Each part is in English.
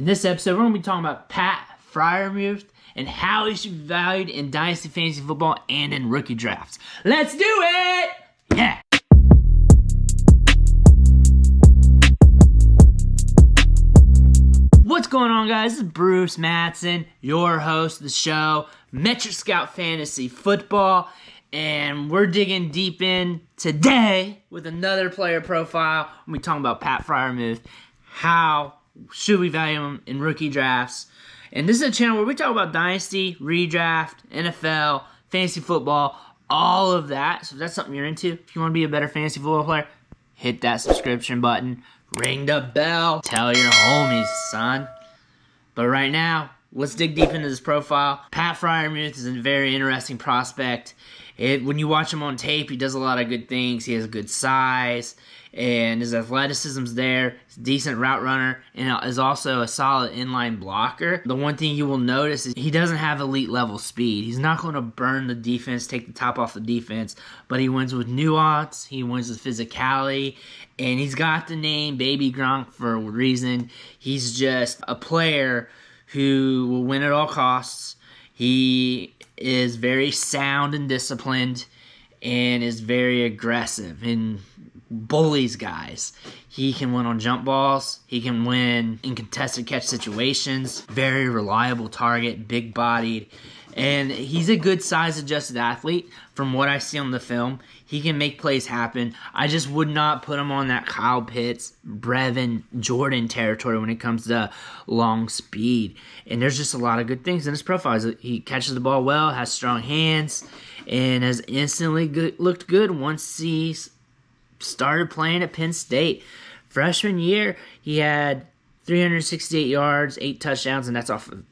In this episode, we're going to be talking about Pat Freiermuth and how he should be valued in Dynasty Fantasy Football and in rookie drafts. Let's do it! Yeah! What's going on, guys? This is Bruce Mattson, your host of the show, Metric Scout Fantasy Football, and we're digging deep in today with another player profile. We're talking about Pat Freiermuth. How should we value him in rookie drafts? And this is a channel where we talk about Dynasty, redraft, NFL, fantasy football, all of that. So if that's something you're into, if you want to be a better fantasy football player, hit that subscription button, ring the bell, tell your homies, son. But right now, let's dig deep into this profile. Pat Freiermuth is a very interesting prospect. When you watch him on tape, he does a lot of good things. He has good size, and his athleticism's there. He's a decent route runner, and is also a solid inline blocker. The one thing you will notice is he doesn't have elite level speed. He's not going to burn the defense, take the top off the defense, but he wins with nuance, he wins with physicality, and he's got the name Baby Gronk for a reason. He's just a player who will win at all costs. He is very sound and disciplined and is very aggressive and bullies guys. He can win on jump balls. He can win in contested catch situations. Very reliable target, big-bodied. And he's a good size-adjusted athlete. From what I see on the film, he can make plays happen. I just would not put him on that Kyle Pitts, Brevin, Jordan territory when it comes to long speed. And there's just a lot of good things in his profile. He catches the ball well, has strong hands, and has instantly looked good once he started playing at Penn State. Freshman year, he had 368 yards, 8 touchdowns, and that's off of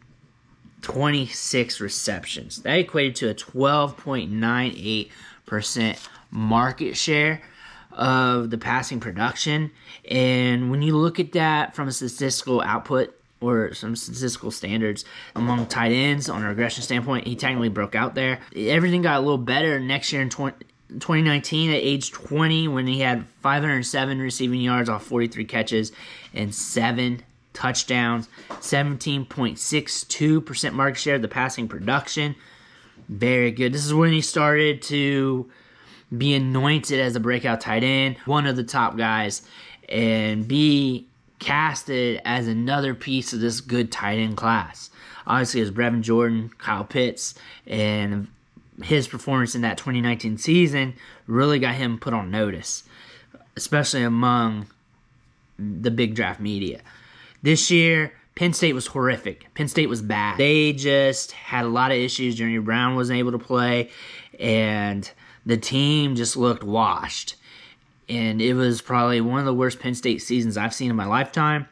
26 receptions. That equated to a 12.98% market share of the passing production. And when you look at that from a statistical output or some statistical standards among tight ends on a regression standpoint, he technically broke out there. Everything got a little better next year in 2019 at age 20 when he had 507 receiving yards off 43 catches and 7 touchdowns, 17.62% market share of the passing production. Very good. This is when he started to be anointed as a breakout tight end, one of the top guys, and be casted as another piece of this good tight end class. Obviously, it was Brevin Jordan, Kyle Pitts, and his performance in that 2019 season really got him put on notice, especially among the big draft media. This year, Penn State was horrific. Penn State was bad. They just had a lot of issues. Jeremy Brown wasn't able to play, and the team just looked washed. And it was probably one of the worst Penn State seasons I've seen in my lifetime.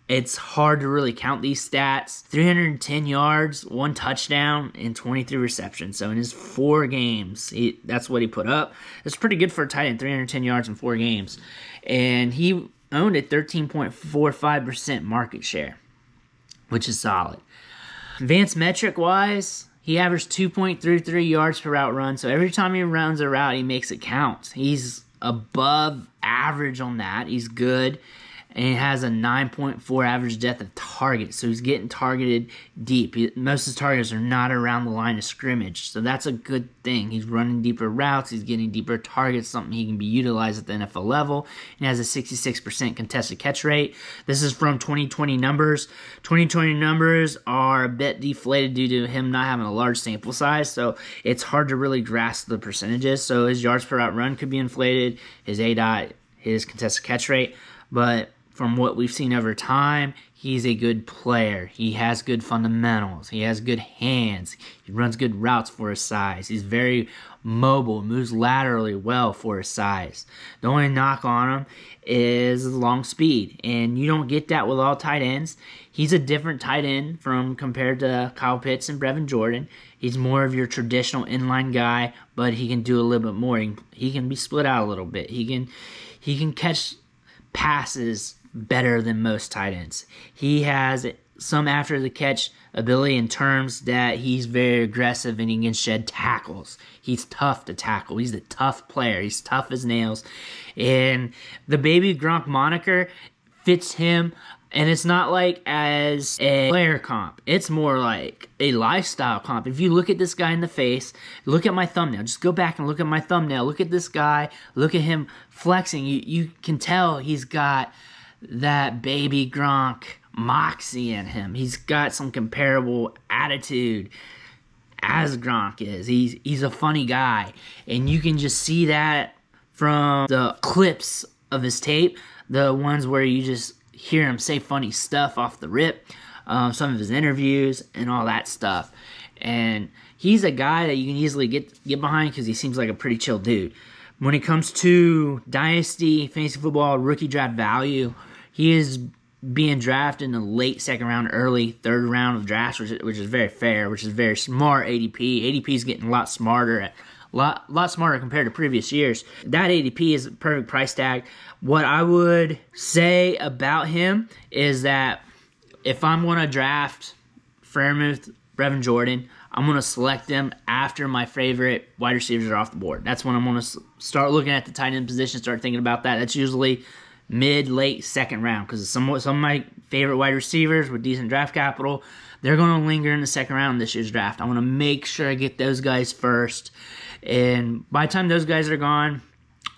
It's hard to really count these stats. 310 yards, 1 touchdown, and 23 receptions. So in his 4 games, that's what he put up. It's pretty good for a tight end, 310 yards in 4 games. And he owned a 13.45% market share, which is solid. Advanced metric-wise, he averaged 2.33 yards per route run, so every time he runs a route, he makes it count. He's above average on that. He's good. And he has a 9.4 average depth of target, so he's getting targeted deep. Most of his targets are not around the line of scrimmage, so that's a good thing. He's running deeper routes, he's getting deeper targets, something he can be utilized at the NFL level. He has a 66% contested catch rate. This is from 2020 numbers. 2020 numbers are a bit deflated due to him not having a large sample size, so it's hard to really grasp the percentages. So his yards per route run could be inflated, his ADOT, his contested catch rate, but from what we've seen over time, he's a good player. He has good fundamentals. He has good hands. He runs good routes for his size. He's very mobile, moves laterally well for his size. The only knock on him is long speed, and you don't get that with all tight ends. He's a different tight end compared to Kyle Pitts and Brevin Jordan. He's more of your traditional inline guy, but he can do a little bit more. He can be split out a little bit. He can catch passes better than most tight ends. He has some after the catch ability in terms that he's very aggressive and he can shed tackles. He's tough to tackle. He's a tough player. He's tough as nails. And the Baby Gronk moniker fits him And it's not like as a player comp. It's more like a lifestyle comp. If you look at this guy in the face, look at my thumbnail. Just go back and look at my thumbnail. Look at this guy. Look at him flexing. You can tell he's got that baby Gronk moxie in him. He's got some comparable attitude as Gronk is. He's a funny guy. And you can just see that from the clips of his tape. The ones where you just hear him say funny stuff off the rip, some of his interviews and all that stuff. And he's a guy that you can easily get behind because he seems like a pretty chill dude. When it comes to Dynasty, fantasy football, rookie draft value, he is being drafted in the late second round, early third round of drafts, which is very fair, which is very smart ADP. ADP is getting a lot smarter, lot smarter compared to previous years. That ADP is a perfect price tag. What I would say about him is that if I'm going to draft Freiermuth, Brevin Jordan, I'm going to select them after my favorite wide receivers are off the board. That's when I'm going to start looking at the tight end position, start thinking about that. That's usually mid-late second round because some of my favorite wide receivers with decent draft capital, they're going to linger in the second round of this year's draft. I want to make sure I get those guys first. And by the time those guys are gone,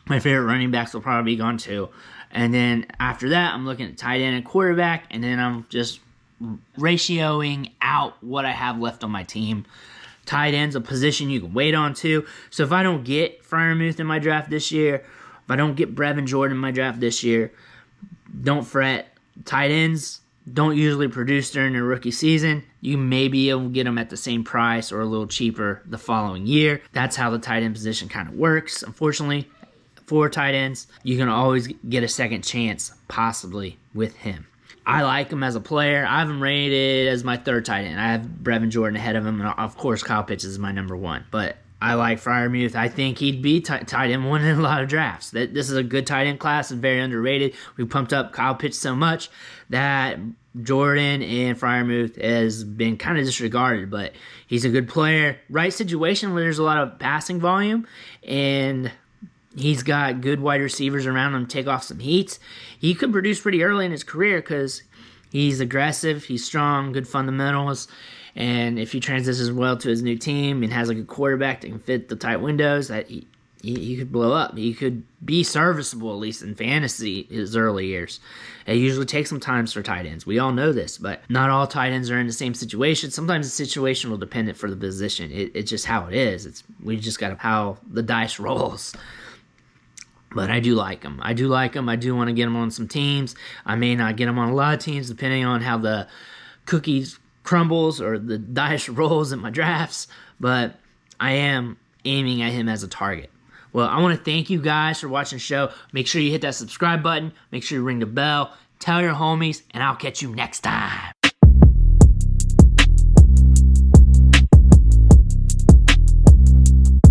my favorite running backs will probably be gone too. And then after that, I'm looking at tight end and quarterback, and then I'm just ratioing out what I have left on my team. Tight end's a position you can wait on too. So if I don't get Freiermuth in my draft this year, if I don't get Brevin Jordan in my draft this year, don't fret. Tight ends don't usually produce during their rookie season. You may be able to get them at the same price or a little cheaper the following year. That's how the tight end position kind of works. Unfortunately, for tight ends, you can always get a second chance, possibly, with him. I like him as a player. I have him rated as my third tight end. I have Brevin Jordan ahead of him, and of course, Kyle Pitts is my number one. But I like Freiermuth. I think he'd be tight end one in a lot of drafts. This is a good tight end class and very underrated. We pumped up Kyle Pitts so much that Jordan and Freiermuth has been kind of disregarded, but he's a good player. Right situation where there's a lot of passing volume and he's got good wide receivers around him to take off some heats. He could produce pretty early in his career because he's aggressive, he's strong, good fundamentals, and if he transitions well to his new team and has a good quarterback that can fit the tight windows, that he could blow up. He could be serviceable, at least in fantasy, his early years. It usually takes some time for tight ends. We all know this, but not all tight ends are in the same situation. Sometimes the situation will depend for the position. It's just how it is. We just got to how the dice rolls. But I do like him. I do want to get him on some teams. I may not get him on a lot of teams, depending on how the cookies crumbles or the dice rolls in my drafts. But I am aiming at him as a target. Well, I want to thank you guys for watching the show. Make sure you hit that subscribe button. Make sure you ring the bell. Tell your homies, and I'll catch you next time.